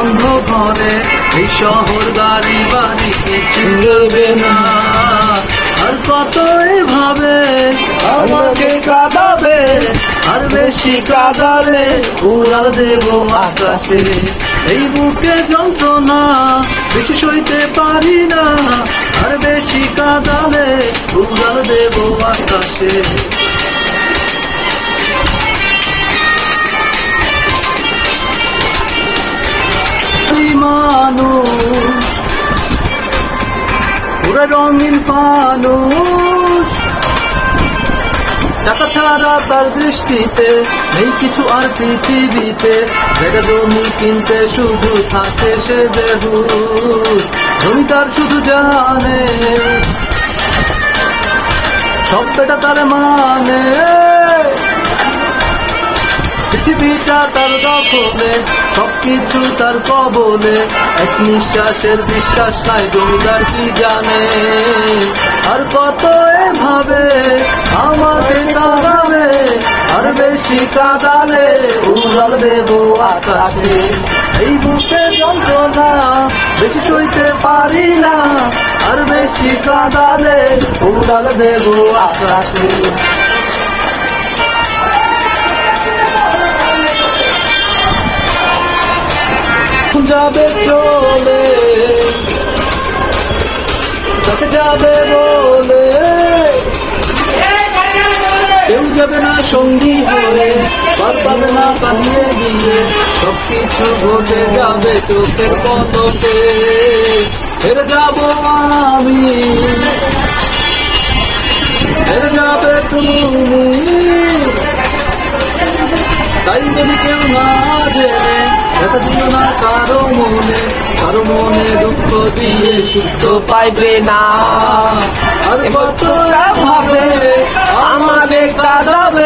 বন্ধ ঘরে এই শহর গাড়ি বাড়ি কিছু চলবে না। আর কত এভাবে আমাকে কাঁদাবে, আর বেশি কাঁদালে উড়াল দেব আকাশে। এই বুকে যন্ত্রণা বেশি সইতে পারি না, আর বেশি কাঁদালে উড়াল দেব আকাশে। মানুষ পুরো রঙিন মানুষ, টাকা ছাড়া তার দৃষ্টিতে নেই কিছু আর পৃথিবীতে। জায়গা জমি কিনতে শুধু থাকে সে বেহুশ, জমিদার শুধু জানে সব বেটা তার মানে। পৃথিবীটা তার দখলে, সবকিছু তার কবলে, এক নিঃশ্বাসের বিশ্বাস নাই জমিদার কি জানে। আর কত এভাবে আমাকে কাঁদাবে, আর বেশি কাঁদালে উড়াল দেব আকাশে। এই বুকে যন্ত্রণা বেশি সইতে পারি না, আর বেশি কাঁদালে উড়াল দেব আকাশে। যাবে চলে তাকে যাবে বলে, কেউ যাবে না সঙ্গী হয়ে, পার পাবে না পালিয়ে গিয়ে। সবকিছু ঘটে যাবে চোখের পলকে, ছেড়ে যাব আমি, ছেড়ে যাবে তুমি। তাই যদি কেউ না জেনে দেখা দিল না কারো মনে দুঃখ দিয়ে সুখ পাইবে না। আর কত ভাবে আমাকে কাঁদাবে,